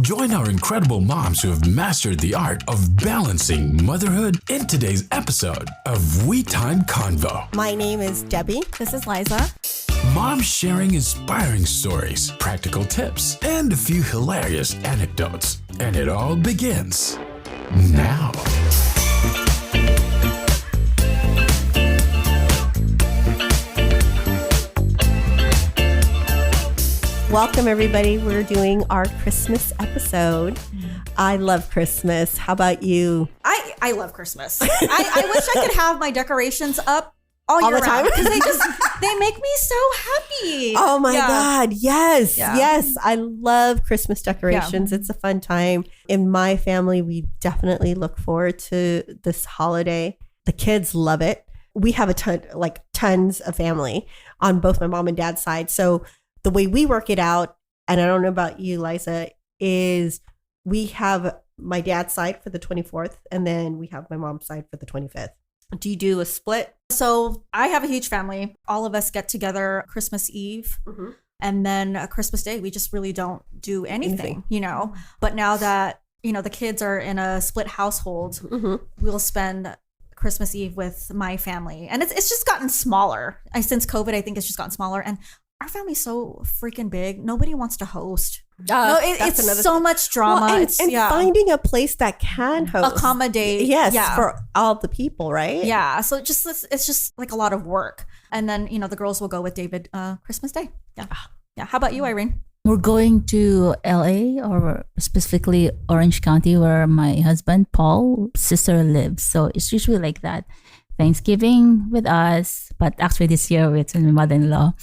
Join our incredible moms who have mastered the art of balancing motherhood in today's episode of We Time Convo. My name is Debbie. This is Liza. Moms sharing inspiring stories, practical tips, and a few hilarious anecdotes. And it all begins now. Welcome, everybody. We're doing our Christmas episode. I love Christmas. How about you? I love Christmas. I wish I could have my decorations up all year the time because they make me so happy. Oh my God. Yes. Yeah. Yes. I love Christmas decorations. It's a fun time. In my family, we definitely look forward to this holiday. The kids love it. We have tons of family on both my mom and dad's side. So the way we work it out, and I don't know about you, Liza, is we have my dad's side for the 24th, and then we have my mom's side for the 25th. Do you do a split? So I have a huge family. All of us get together Christmas Eve. Mm-hmm. And then Christmas Day, we just really don't do anything, But now that, the kids are in a split household, Mm-hmm. we'll spend Christmas Eve with my family. And it's just gotten smaller. Since COVID, I think it's just gotten smaller. And our family's so freaking big. Nobody wants to host. It's so much drama. Well, and finding a place that can host. Accommodate. Yes, for all the people, right? Yeah. So it's just like a lot of work. And then, the girls will go with David Christmas Day. Yeah. Yeah. How about you, Irene? We're going to LA, or specifically Orange County, where my husband, Paul's sister lives. So it's usually like that. Thanksgiving with us, but actually this year with my mother-in-law.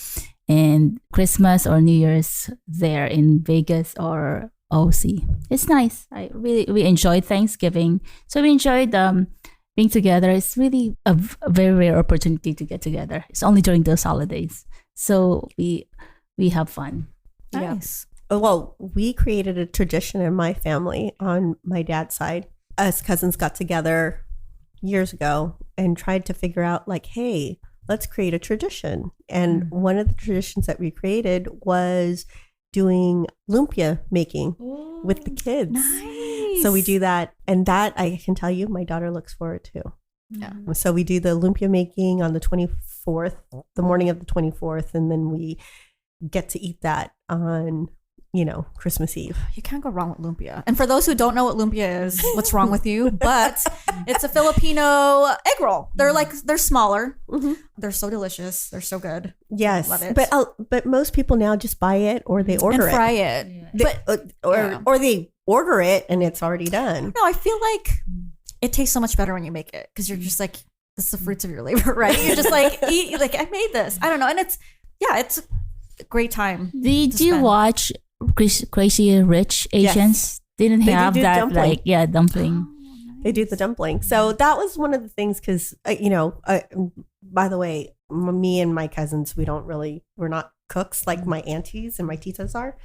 And Christmas or New Year's there in Vegas or OC. It's nice. We enjoyed Thanksgiving. So we enjoyed being together. It's really a very rare opportunity to get together. It's only during those holidays. So we have fun. Nice. Yeah. Well, we created a tradition in my family on my dad's side. Us cousins got together years ago and tried to figure out hey, let's create a tradition. And one of the traditions that we created was doing lumpia making with the kids. Nice. So we do that. And that, I can tell you, my daughter looks forward to. Yeah. So we do the lumpia making on the 24th, the morning of the 24th. And then we get to eat that on, Christmas Eve. You can't go wrong with lumpia. And for those who don't know what lumpia is, what's wrong with you? But it's a Filipino egg roll. They're smaller. Mm-hmm. They're so delicious. They're so good. Yes. Love it. But most people now just buy it or they order and fry it. Yeah. Or they order it and it's already done. No, I feel like it tastes so much better when you make it because you're just this is the fruits of your labor, right? You're just eat, I made this. I don't know. And it's a great time. Did you watch Crazy Rich Asians? Yes. Didn't They have do that dumpling. dumpling. They do the dumpling. So that was one of the things because, by the way, me and my cousins, we're not cooks like my aunties and my titas are.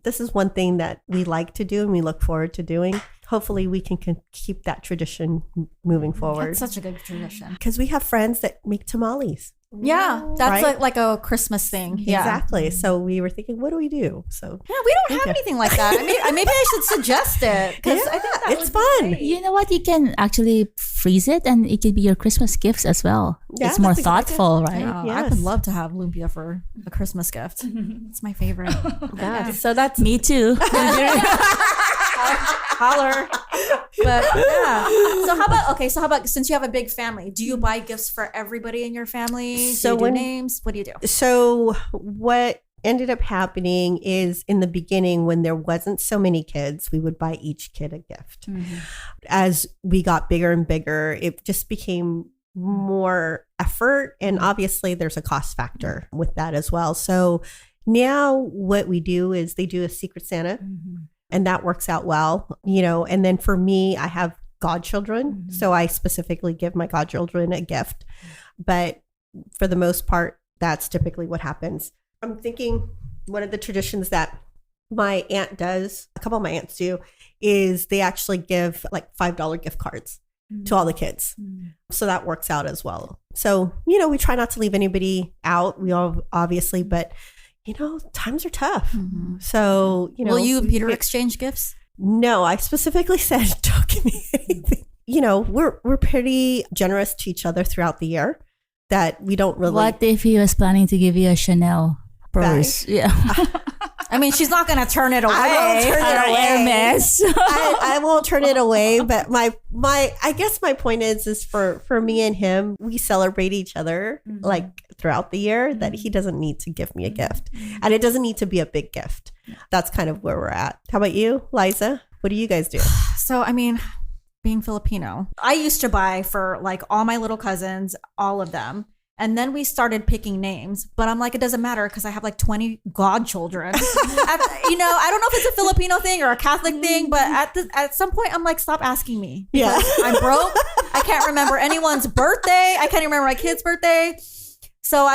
This is one thing that we like to do and we look forward to doing. Hopefully we can keep that tradition moving forward. It's such a good tradition. Because we have friends that make tamales. Yeah, that's right? like a Christmas thing. Yeah. Exactly. So we were thinking, what do we do? So yeah, we don't have anything like that. Maybe I should suggest it because I think that it's fun. Great. You know what? You can actually freeze it, and it could be your Christmas gifts as well. Yeah, it's more that's thoughtful, right? Oh, Yes. I would love to have lumpia for a Christmas gift. It's my favorite. Yeah. So that's Me too. Holler. But yeah. So how about since you have a big family, do you buy gifts for everybody in your family? So do you do names? What do you do? So what ended up happening is in the beginning when there wasn't so many kids, we would buy each kid a gift. Mm-hmm. As we got bigger and bigger, it just became more effort. And obviously there's a cost factor with that as well. So now what we do is they do a Secret Santa. Mm-hmm. And that works out well, and then for me, I have godchildren. Mm-hmm. So I specifically give my godchildren a gift. But for the most part, that's typically what happens. I'm thinking one of the traditions that my aunt does, a couple of my aunts do, is they actually give $5 gift cards to all the kids. Mm-hmm. So that works out as well. So, we try not to leave anybody out. We all obviously, but times are tough. Mm-hmm. So, will you and Peter exchange gifts? No, I specifically said don't give me anything. You know, we're pretty generous to each other throughout the year. That we don't really. What if he was planning to give you a Chanel purse? Bag? Yeah. I mean, she's not going to turn it away. I won't turn it away. Hermes. I won't turn it away. But I guess my point is for me and him, we celebrate each other like throughout the year. That he doesn't need to give me a gift, and it doesn't need to be a big gift. That's kind of where we're at. How about you, Liza? What do you guys do? So, I mean, being Filipino, I used to buy for like all my little cousins, all of them. And then we started picking names, but I'm like, it doesn't matter because I have like 20 godchildren. You know, I don't know if it's a Filipino thing or a Catholic thing, but at some point I'm like, stop asking me. Yeah. I'm broke. I can't remember anyone's birthday. I can't even remember my kid's birthday. So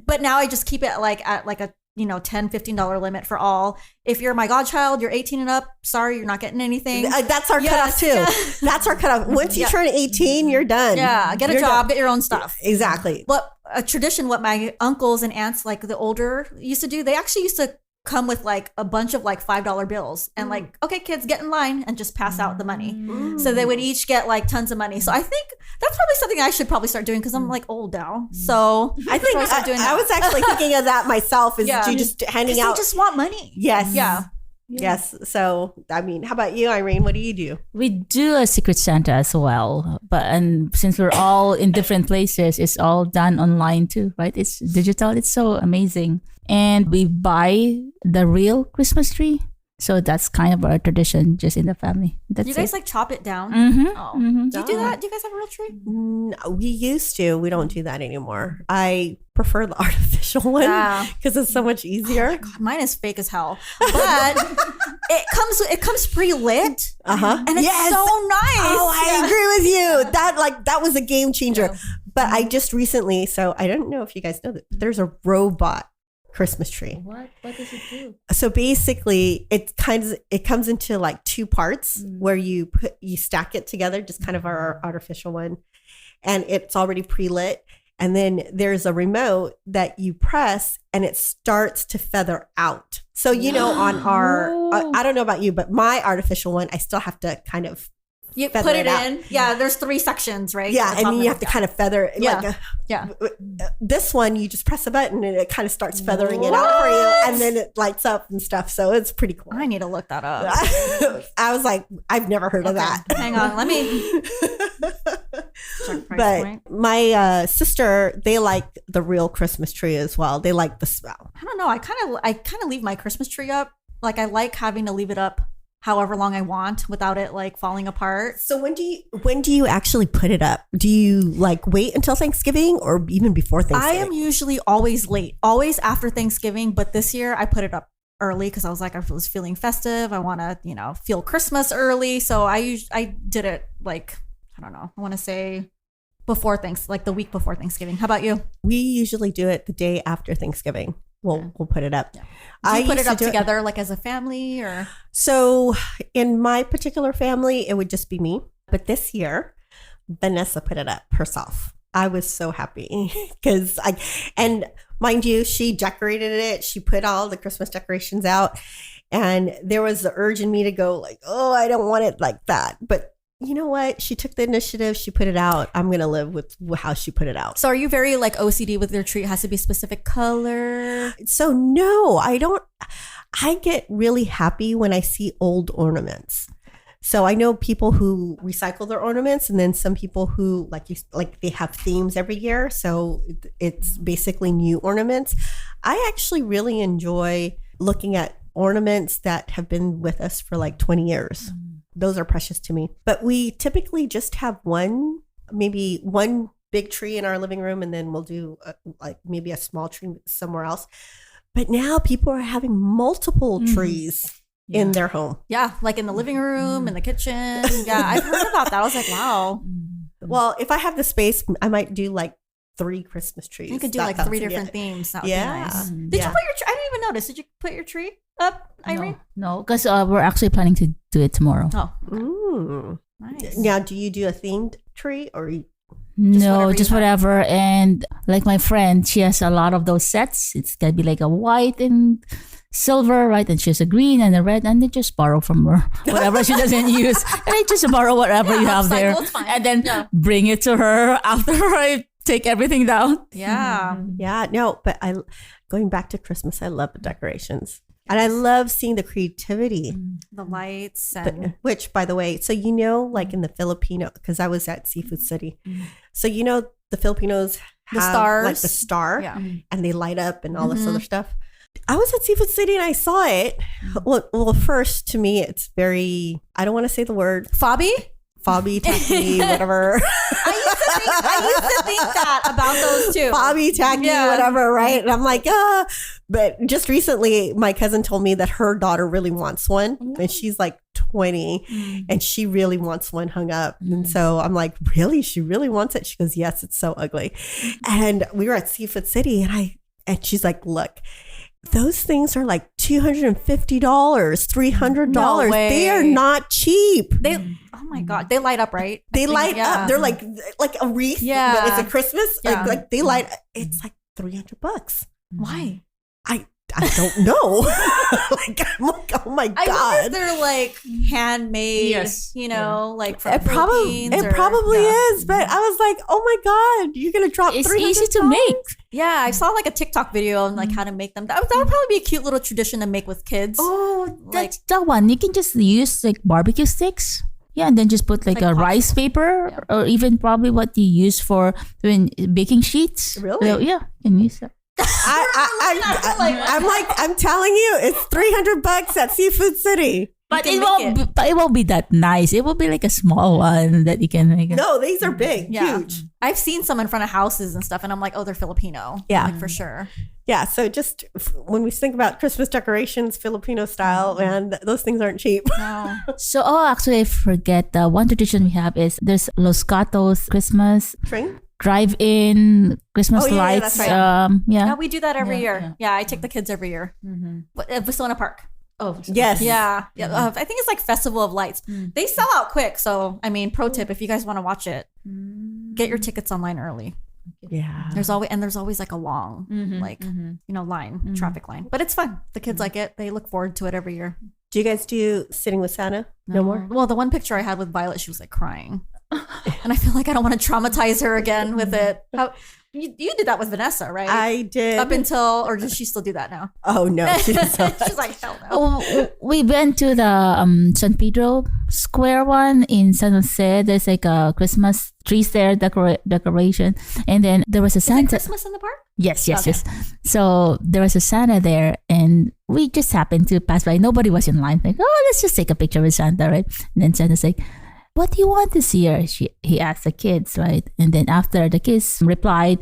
but now I just keep it like at like a, you know, $10, $15 limit for all. If you're my godchild, you're 18 and up, sorry, you're not getting anything. That's our cutoff too. Yeah. That's our cutoff. Once you turn 18, you're done. Yeah, get a job, get your own stuff. Exactly. What a tradition, what my uncles and aunts, like the older, used to do, they actually used to come with like a bunch of like $5 bills and like, okay, kids, get in line and just pass out the money. So they would each get like tons of money. So I think that's probably something I should probably start doing because I'm like old now. So I think I was actually thinking of that myself. Is you just handing out? They just want money. Yes. Yeah. Yes. So, I mean, how about you, Irene? What do you do? We do a Secret Santa as well. And since we're all in different places, it's all done online too, right? It's digital. It's so amazing. And we buy the real Christmas tree. So that's kind of our tradition just in the family. That's you guys like chop it down? Mm-hmm. Do you do that? Do you guys have a real tree? No, we used to. We don't do that anymore. I prefer the artificial one because it's so much easier. Oh my God, mine is fake as hell, but it comes pre-lit, and it's so nice. Oh, I agree with you. That was a game changer. Yeah. But I just recently, so I don't know if you guys know that there's a robot Christmas tree. What does it do? So basically, it comes into like two parts where you stack it together, just kind of our artificial one, and it's already pre-lit. And then there's a remote that you press, and it starts to feather out. So you know, on our I don't know about you, but my artificial one, I still have to kind of you put it in. Yeah, there's 3 sections, right? Yeah, and then you have to kind of feather. Yeah, This one, you just press a button and it kind of starts feathering it out for you, and then it lights up and stuff. So it's pretty cool. I need to look that up. I was like, I've never heard of that. Hang on, let me. But my sister, they like the real Christmas tree as well. They like the smell. I don't know. I kind of leave my Christmas tree up. Like I like having to leave it up however long I want without it like falling apart. So when do you actually put it up? Do you like wait until Thanksgiving or even before Thanksgiving? I am usually always late, always after Thanksgiving. But this year I put it up early because I was like, I was feeling festive. I want to, feel Christmas early. So I did it like, I don't know. I want to say the week before Thanksgiving. How about you? We usually do it the day after Thanksgiving. We'll put it up. Yeah. Do you put it up together like as a family or? So in my particular family, it would just be me. But this year, Vanessa put it up herself. I was so happy because and mind you, she decorated it. She put all the Christmas decorations out, and there was the urge in me to go like, oh, I don't want it like that. But you know what? She took the initiative. She put it out. I'm going to live with how she put it out. So are you very like OCD with your tree? It has to be a specific color? So no, I don't. I get really happy when I see old ornaments. So I know people who recycle their ornaments, and then some people who like they have themes every year. So it's basically new ornaments. I actually really enjoy looking at ornaments that have been with us for like 20 years. Those are precious to me. But we typically just have maybe one big tree in our living room, and then we'll do maybe a small tree somewhere else. But now people are having multiple trees in their home. Yeah, like in the living room, in the kitchen. Yeah, I've heard about that. I was like, wow. Well, if I have the space, I might do like 3 Christmas trees. You could do like 3 different themes. That would be nice. Did you put your tree? I didn't even notice. Did you put your tree up, Irene? No, because we're actually planning to do it tomorrow. Oh. Ooh. Nice. Now, do you do a themed tree or? Just whatever. And like my friend, she has a lot of those sets. It's gonna be like a white and silver, right? And she has a green and a red, and they just borrow from her whatever she doesn't use. And I just borrow whatever you have there, and then bring it to her after I take everything down. Yeah. Yeah. No, but going back to Christmas, I love the decorations. And I love seeing the creativity. The lights. And which, by the way, so like in the Filipino, because I was at Seafood City. So the Filipinos have the stars. like the star and they light up and all this other stuff. I was at Seafood City and I saw it. Well, first to me, it's very, I don't want to say the word. Fobby, tacky, whatever. I used to think that about those too. Fobby, tacky, whatever, right? And I'm like, But just recently, my cousin told me that her daughter really wants one. And she's like 20 and she really wants one hung up. And so I'm like, really? She really wants it? She goes, yes, it's so ugly. And we were at Seafood City and she's like, look, those things are like $250, $300. No way. They are not cheap. Oh my God. They light up, right? They light up. They're like a wreath, but it's a Christmas. Yeah. Like they light. It's like $300. Why? I don't know. I'm like, oh my God. I wonder if they're like handmade, like from It probably is, but I was like, oh my God, you're going to drop $300. It's easy to make. Yeah, I saw like a TikTok video on like how to make them. That would probably be a cute little tradition to make with kids. Oh, that's that one. You can just use like barbecue sticks. Yeah, and then just put like a rice paper or even probably what you use for doing baking sheets. Really? So, yeah, you can use that. I'm telling you, it's $300 at Seafood City. But it won't be that nice. It will be like a small one that you can make. No, these are big, huge. I've seen some in front of houses and stuff, and I'm like, oh, they're Filipino. Yeah, like, for sure. Yeah, so just when we think about Christmas decorations, Filipino style, and those things aren't cheap. No. So, actually, I forget. One tradition we have is there's Los Gatos Christmas Train? Drive-in Christmas lights. That's right. Yeah, we do that every year. Yeah, I take the kids every year. But at Vistona Park. Oh, yes. Yeah. I think it's like Festival of Lights. They sell out quick. So, I mean, pro tip, if you guys want to watch it, get your tickets online early. Yeah. There's always like a long, line, traffic line. But it's fun. The kids like it. They look forward to it every year. Do you guys do Sitting with Santa? No more? Well, the one picture I had with Violet, she was like crying. And I feel like I don't want to traumatize her again with it. You did that with Vanessa, right? I did. Up until, or does she still do that now? Oh, no. She doesn't. She's like, hell no. We went to the San Pedro Square one in San Jose. There's like a Christmas trees there, decoration. And then there was a Santa. Is it Christmas in the park? Yes. So there was a Santa there and we just happened to pass by. Nobody was in line. Like, oh, let's just take a picture with Santa, right? And then Santa's like, what do you want this year? He asked the kids, right? And then after the kids replied,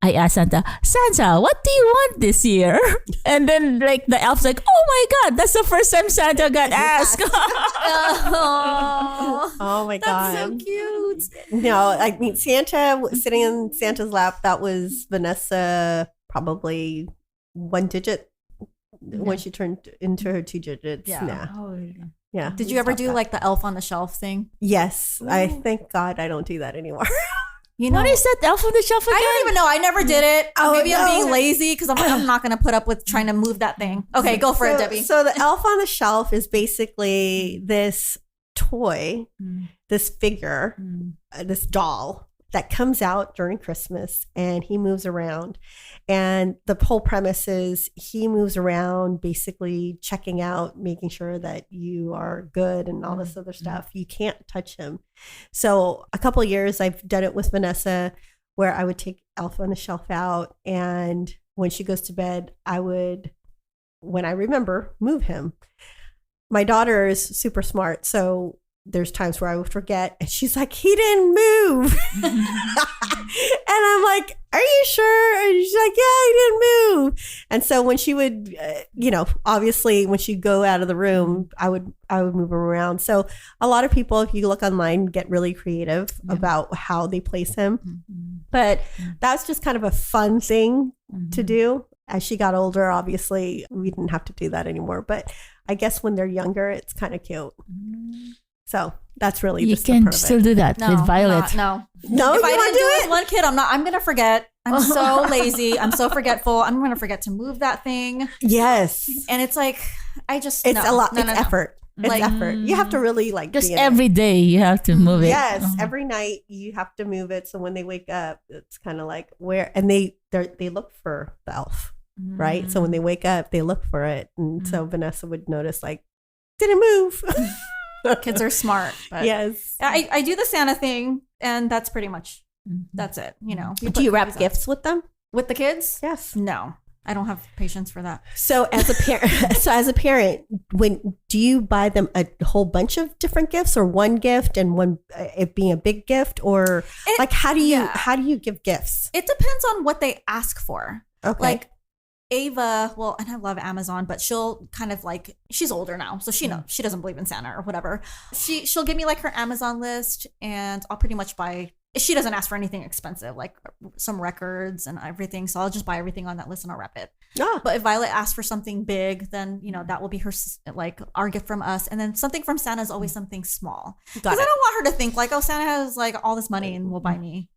I asked Santa, what do you want this year? And then like the elf's like, oh my God, that's the first time Santa got asked. Oh my God. That's so cute. No, I mean, Santa sitting in Santa's lap, that was Vanessa probably one digit when she turned into her 2 digits. Yeah. Yeah. Did you ever do like the elf on the shelf thing? Yes. Ooh. I thank God I don't do that anymore. What is that elf on the shelf again? I don't even know. I never did it. Maybe no. I'm being lazy because I'm not going to put up with trying to move that thing. Okay, go for it, Debbie. So the elf on the shelf is basically this toy, this figure, this doll that comes out during Christmas and he moves around. And the whole premise is he moves around basically checking out, making sure that you are good and all this other stuff. You can't touch him. So a couple of years I've done it with Vanessa where I would take Elf on the Shelf out. And when she goes to bed, I would, when I remember, move him. My daughter is super smart. So there's times where I would forget and she's like, he didn't move. And I'm like, are you sure? And she's like, yeah, he didn't move. And so when she would, obviously when she'd go out of the room, I would move him around. So a lot of people, if you look online, get really creative about how they place him. But that's just kind of a fun thing to do. As she got older, obviously we didn't have to do that anymore. But I guess when they're younger, it's kind of cute. So that's really You just the can part of still it. do that with Violet. No. No, If you I want didn't to do it do with it? one kid, I'm going to forget. I'm so lazy. I'm so forgetful. I'm going to forget to move that thing. Yes. And it's like, I just, It's a lot. No, It's no, no. effort. It's Like, effort. You have to really like Just be in every day you have to move it. Yes, every night you have to move it. So when they wake up, it's kind of like where, and they look for the elf, right? So when they wake up, they look for it, and so Vanessa would notice like, didn't move. Kids are smart. But Yes. I do the Santa thing, and that's pretty much, that's it. You know. Do you wrap cookies up. gifts with them? With the kids? Yes. No. I don't have patience for that. So as a parent, when do you buy them a whole bunch of different gifts, or one gift and one it being a big gift, or like how do you give gifts? It depends on what they ask for. Okay. Like Ava, well, and I love Amazon, but she'll kind of like, she's older now, so she knows she doesn't believe in Santa or whatever. She'll give me like her Amazon list, and I'll pretty much buy. She doesn't ask for anything expensive, like some records and everything. So I'll just buy everything on that list and I'll wrap it. Oh. But if Violet asks for something big, then, that will be her, like our gift from us. And then something from Santa is always something small. Because I don't want her to think like, oh, Santa has like all this money and will buy me,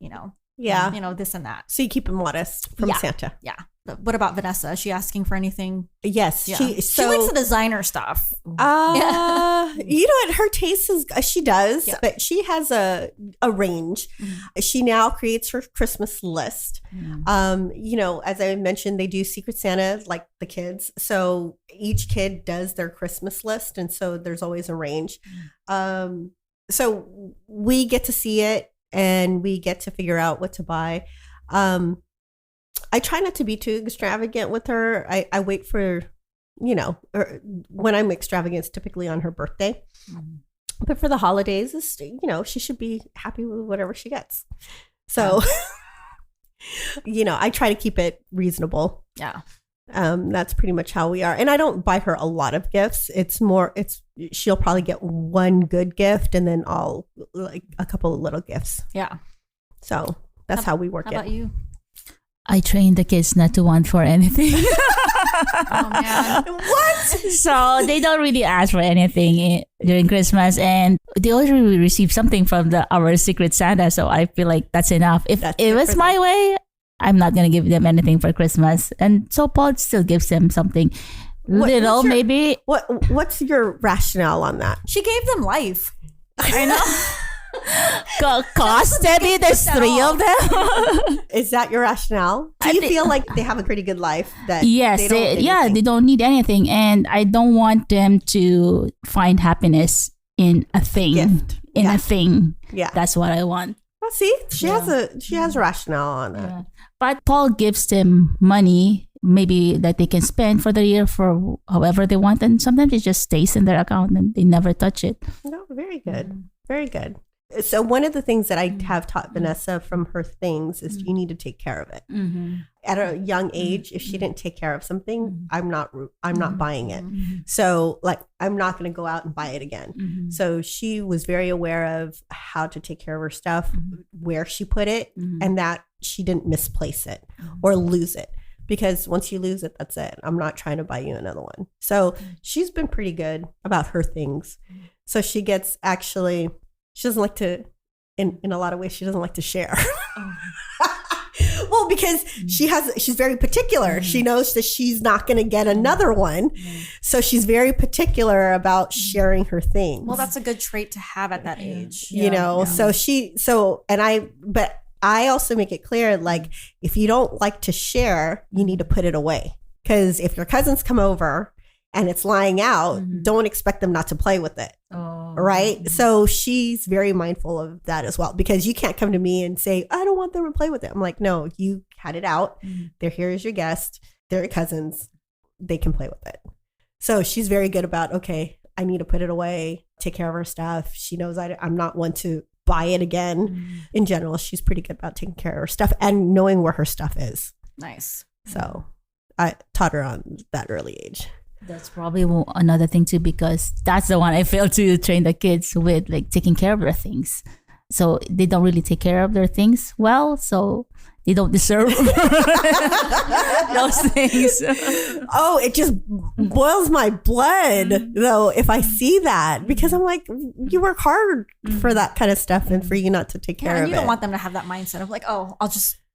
this and that. So you keep them modest from Santa. Yeah. What about Vanessa? Is she asking for anything? Yes. Yeah. She likes the designer stuff. You know what? Her taste is, she does, but she has a range. She now creates her Christmas list. As I mentioned, they do Secret Santa like the kids. So each kid does their Christmas list. And so there's always a range. So we get to see it and we get to figure out what to buy. I try not to be too extravagant with her. I wait for, when I'm extravagant, it's typically on her birthday. But for the holidays, she should be happy with whatever she gets. So, I try to keep it reasonable. Yeah. That's pretty much how we are. And I don't buy her a lot of gifts. She'll probably get one good gift and then I'll like a couple of little gifts. Yeah. So that's how we work it. How about you? I train the kids not to want for anything. Oh man. What? So they don't really ask for anything during Christmas, and they always receive something from our Secret Santa. So I feel like that's enough. If it was my way, I'm not gonna give them anything for Christmas. And so Paul still gives them something little, maybe. What's your rationale on that? She gave them life. I know. Cost, Debbie, there's 3 of them. Is that your rationale? Do you feel like they have a pretty good life? That yes, they don't need anything, and I don't want them to find happiness in a thing. A thing. Yeah, that's what I want. Well, see, she has a rationale on that. Yeah. But Paul gives them money, maybe that they can spend for the year for however they want, and sometimes it just stays in their account and they never touch it. No, very good, very good. So one of the things that I have taught Vanessa from her things is you need to take care of it. At a young age, if she didn't take care of something, I'm not buying it. So like, I'm not going to go out and buy it again. So she was very aware of how to take care of her stuff, where she put it, and that she didn't misplace it or lose it. Because once you lose it, that's it. I'm not trying to buy you another one. So she's been pretty good about her things. So she gets she doesn't like to, in a lot of ways, she doesn't like to share. Well, because she's very particular. She knows that she's not going to get another one. So she's very particular about sharing her things. Well, that's a good trait to have at that age. But I also make it clear, like, if you don't like to share, you need to put it away. Because if your cousins come over and it's lying out, don't expect them not to play with it. Right? So she's very mindful of that as well, because you can't come to me and say, I don't want them to play with it. I'm like, no, you had it out. They're here as your guest. They're your cousins. They can play with it. So she's very good about, okay, I need to put it away, take care of her stuff. She knows I'm not one to buy it again. In general, she's pretty good about taking care of her stuff and knowing where her stuff is. Nice. So I taught her on that early age. That's probably another thing too, because that's the one I fail to train the kids with, like taking care of their things. So they don't really take care of their things well. So they don't deserve those things. Oh, it just boils my blood though if I see that, because I'm like, you work hard for that kind of stuff and for you not to take care of you it. don't want them to have that mindset of like, oh,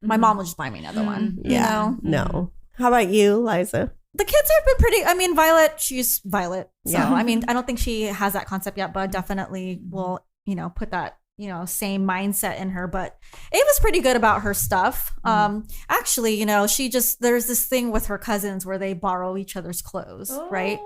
my mom will just buy me another one. Yeah, You know? no. How about you, Liza? The kids have been pretty. I mean, Violet, she's Violet. So, Yeah. I mean, I don't think she has that concept yet, but definitely will, put that, same mindset in her. But Ava's pretty good about her stuff. Actually, there's this thing with her cousins where they borrow each other's clothes, right?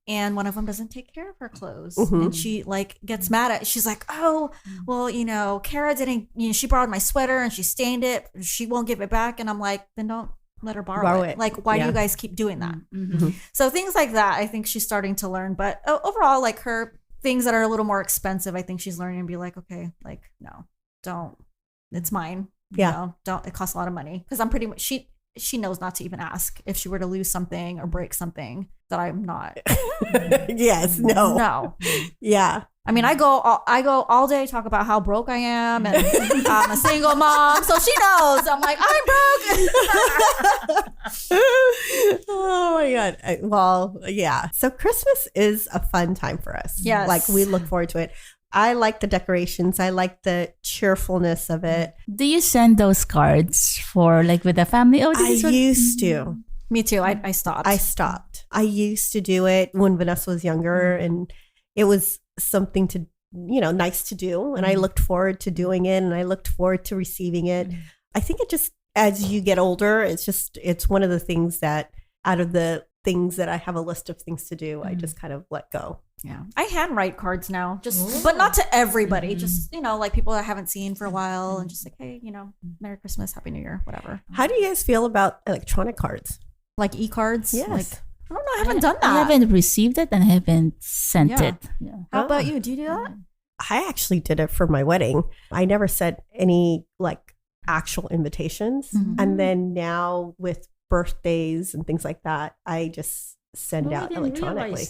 And one of them doesn't take care of her clothes. And she like gets mad at, she's like, oh, well, Kara didn't, she borrowed my sweater and she stained it. She won't give it back. And I'm like, then don't let her borrow it. Like, why do you guys keep doing that? So things like that, I think she's starting to learn. But overall, like her things that are a little more expensive, I think she's learning to be like, okay, like, no, don't, it's mine. Don't, it costs a lot of money. Because I'm pretty much, she knows not to even ask if she were to lose something or break something that I'm not. Yes, no. Yeah. I mean, I go all day talk about how broke I am and I'm a single mom, so she knows. I'm like, I'm broke. Oh my God. Well, yeah. So Christmas is a fun time for us. Yes. Like we look forward to it. I like the decorations. I like the cheerfulness of it. Do you send those cards for like with the family? Oh, I used to. Me too. I stopped. I used to do it when Vanessa was younger, and it was something to, nice to do. And I looked forward to doing it, and I looked forward to receiving it. I think it just, as you get older, it's one of the things that out of the things that I have a list of things to do, I just kind of let go. Yeah. I handwrite cards now, but not to everybody, just, like people I haven't seen for a while and just like, hey, Merry Christmas, Happy New Year, whatever. How do you guys feel about electronic cards? Like e-cards? Yes. Like, I don't know. I haven't done that. I haven't received it and I haven't sent it. Yeah. How about you? Do you do that? I actually did it for my wedding. I never sent any like actual invitations. And then now with birthdays and things like that, I just send out electronically.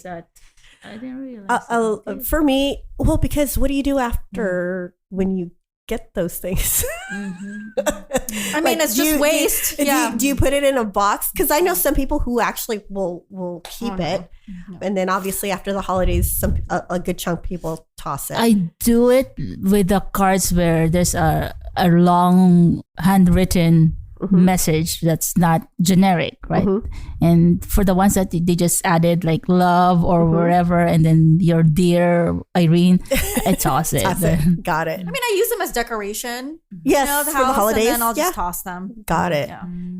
I didn't realize for me, well, because what do you do after when you get those things? I mean, it's just waste. Do you put it in a box? Because I know some people who actually will keep it. And then obviously after the holidays, a good chunk of people toss it. I do it with the cards where there's a long handwritten message that's not generic, right? And for the ones that they just added like love or wherever, and then your dear Irene, I toss it. Got it. I mean, I use them as decoration. Yes, the for the house, holidays. and then I'll just toss them. Got it.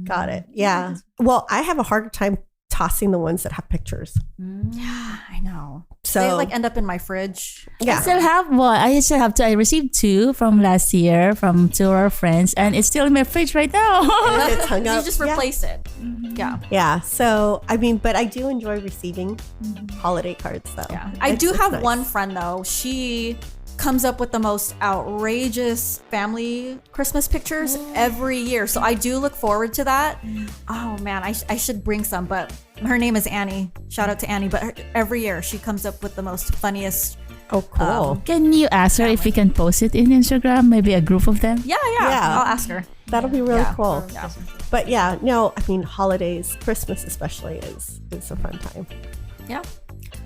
Got it. Yeah. Well, I have a hard time tossing the ones that have pictures. Yeah, I know. So they like end up in my fridge. Yeah. I still have I received 2 from last year from 2 of our friends, and it's still in my fridge right now. It's hung up. You just replace it. Yeah. Yeah. So, I mean, but I do enjoy receiving holiday cards though. Yeah. I do have one friend though. She comes up with the most outrageous family Christmas pictures every year. So I do look forward to that. Oh man, I should bring some, but her name is Annie. Shout out to Annie. But every year she comes up with the most funniest. Oh, cool. Can you ask her if we can post it in Instagram? Maybe a group of them? Yeah. I'll ask her. That'll be really cool. Yeah. But yeah, no, I mean, holidays, Christmas especially is a fun time. Yeah.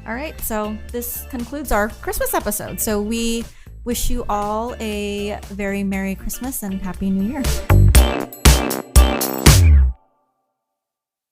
All right. So this concludes our Christmas episode. So we wish you all a very Merry Christmas and Happy New Year.